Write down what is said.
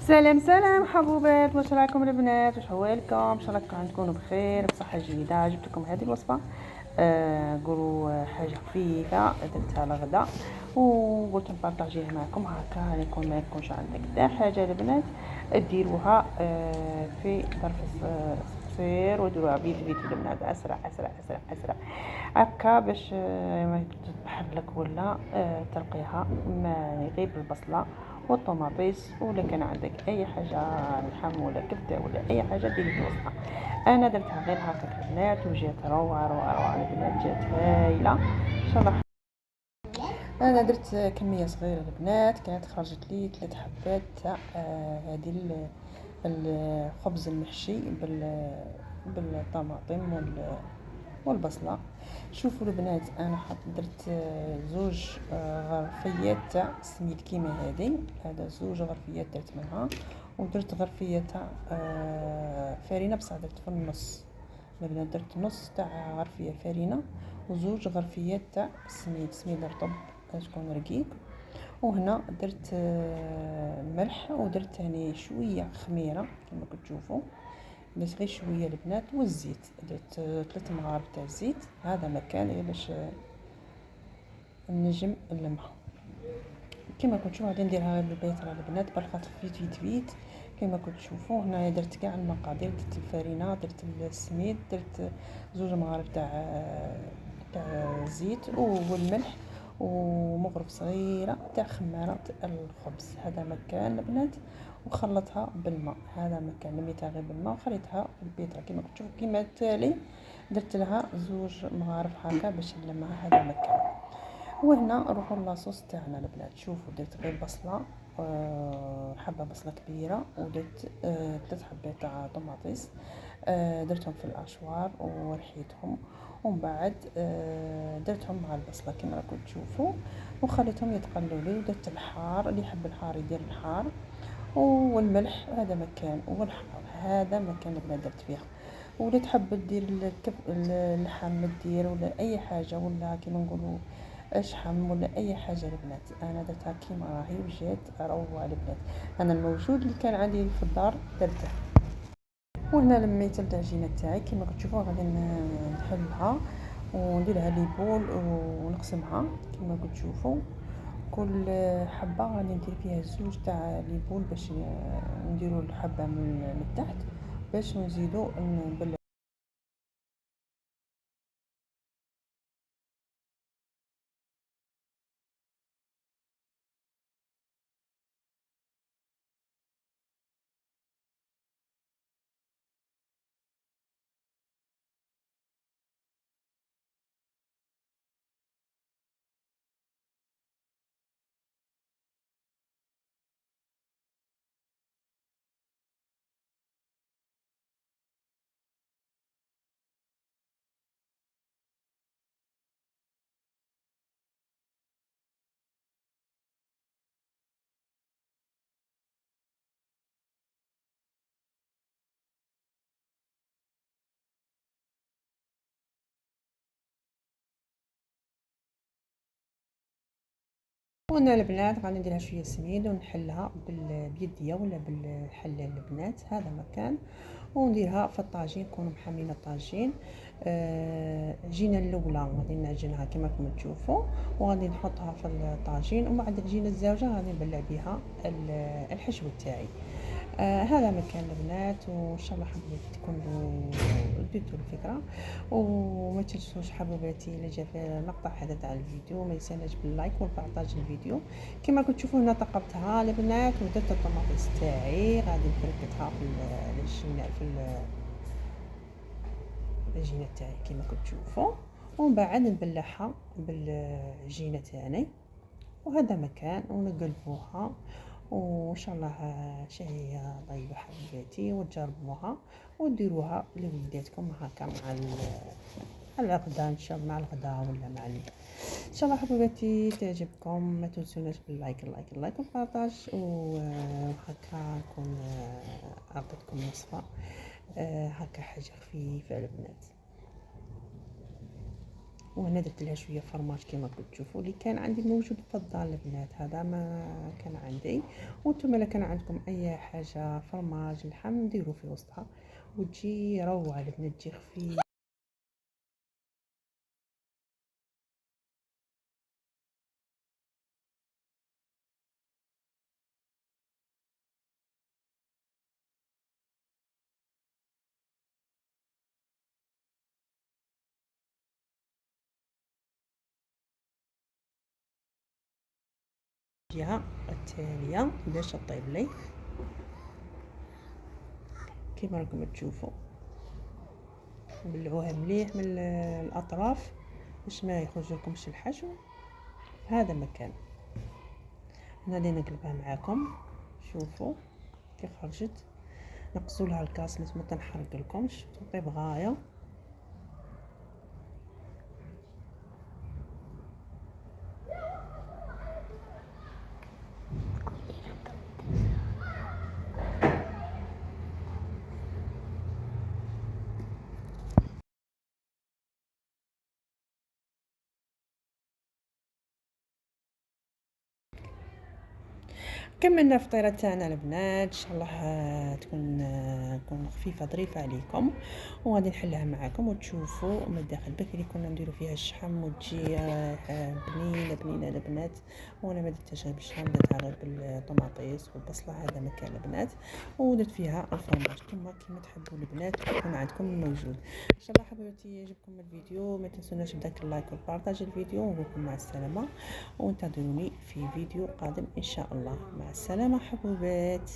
سلام سلام حبوبات، واش راكم البنات؟ واش حوالكم؟ ان شاء الله تكونوا بخير بصحه جيده. جبت لكم هذه الوصفه. نقولوا حاجه خفيفه درتها لغدا وقلت نبارطاجيها معكم هكا. يكون ما يكونش عندك حتى حاجه البنات ديروها في ظرف قصير وديروها بيد بيد البنات اسرع اسرع اسرع اسرع هكا باش ما تطحن لك ولا ترقيها. ما يغيب البصله والطماطيس، ولا كان عندك اي حاجه لحم ولا كبده ولا اي حاجه ديري في الوصفه. انا درتها غير هكا البنات وجات روعه روعه روعه البنات، جات هايله ان شاء الله. انا درت كميه صغيره البنات، كانت خرجت لي 3 حبات تاع هذه الخبز المحشي بالطماطم والبصله. شوفوا البنات، انا درت زوج غرفيات تاع سميد كيما هذا زوج غرفيات درت منها، ودرت غرفيه تاع فرينه بصح درت في النص. البنات درت نص تاع غرفيه فرينه وزوج غرفيات تاع سميد رطب تكون رقيق. وهنا درت ملح، ودرت يعني شويه خميره كما كتشوفوا، درت غير شويه البنات. والزيت درت 3 مغارف تاع الزيت. هذا مكان غير باش نجم نلمها كما كنتشوفوا. غادي نديرها بالبيطره البنات بالخط فيت فيت فيت كما كتشوفوا. هنايا درت كاع المقادير، درت الفرينه، درت السميد، درت زوج مغارف تاع الزيت والملح، ومغرف صغيره تاع خماره الخبز. هذا مكان البنات، وخلطها بالماء. هذا مكان لميتها غير بالماء وخليتها في البيطره كما كتشوفوا. كما التالي درت لها زوج مغارف هكا باش نلمها. هذا مكان. وهنا نروحوا لاصوص تاعنا البنات. شوفوا درت غير بصله، حبه بصله كبيره، ودرت 3 حبات تاع طماطيس، درتهم في الاشوار ورحيتهم، ومن بعد درتهم مع البصله كما راكم تشوفوا، وخليتهم يتقلوا لي. ودرت الحار، اللي يحب الحار يدير الحار، والملح. هذا مكان، والحار هذا مكان البنات درت فيها. ولا تحب دير اللحم دير، ولا اي حاجه، ولا كيما نقولوا اشحم، ولا اي حاجه البنات. انا درتها كيما راهي وجات روعه البنات. انا الموجود اللي كان عندي في الدار درته. وهنا لميت العجينه تاعي كيما كتشوفوا. غادي نحلها ونديرها لي بول ونقسمها كيما كتشوفوا. كل حبه غادي ندير فيها زوج تاع لي بول باش نديروا الحبه من التحت باش نزيدوا نبلعوا. وانا البنات غادي نديرها شويه سميد ونحلها بيديا ولا بالحله البنات. هذا مكان. ونديرها في الطاجين، نكونوا محملين الطاجين. العجينه الاولى غادي نعجنها كما راكم تشوفوا، وغادي نحطها في الطاجين، ومن بعد العجينه الزاوجه غادي نبلع بها الحشو تاعي. هذا مكان البنات، وان شاء الله حبيت تكونوا رديتوا الفكره. وما تنسوش حبيباتي اللي جا في المقطع هذا تاع الفيديو ما ينساناش باللايك والبارطاج الفيديو. كما كتشوفوا هنا ثقبتها البنات، ودرت الطماطيس تاعي غادي نفركتها في العجينه العجينه تاعي كما كتشوفوا، ومن بعد نبلعها بالعجينه تاعي. وهذا مكان، ونقلبوها وان شاء الله شهيه طيبه حبيباتي، وتجربوها وديروها لوليداتكم هكا مع الغدا ان شاء الله، مع الغدا ولا مع ان شاء الله حبيباتي تعجبكم. ما تنسوناش باللايك اللايك اللايك والبارطاج. وهكا نكون عطيتكم وصفه هكا حاجه خفيفه البنات. وهنا درت لها شويه فرماج كما كنتم تشوفوا اللي كان عندي موجود في الدار البنات. هذا ما كان عندي، وانتم الا كان عندكم اي حاجه فرماج لحم ديروا في وسطها وتجي روعه البنات، تجي خفيفه. الجهه التاليه باش تطيب لي كما راكم تشوفوا، بلعوها مليح من الاطراف باش ما يخرج لكمش الحشو. هذا مكان انا اللي نقلبها معاكم، شوفوا كي خرجت. نقصوا لها الكاس باش ما تنحرق لكمش، تطيب غايه. كملنا الفطيره تاعنا البنات، ان شاء الله تكون خفيفه ظريفه عليكم، وغادي نحلها معكم وتشوفوا من الداخل. بكري كنا نديروا فيها الشحم وتجي بنينه بنينه البنات، وانا ما درتهاش غير بالشحم، درتها غير بالطماطيس والبصله. هذا مكان البنات، ودرت فيها الفرماج كما تحبوا البنات يكون عندكم موجود. ان شاء الله حبيباتي يعجبكم الفيديو، ما تنسوناش بداك اللايك والبارطاج الفيديو، ونقولكم مع السلامه، وانتظروني في فيديو قادم ان شاء الله. مع السلامه حبوبات.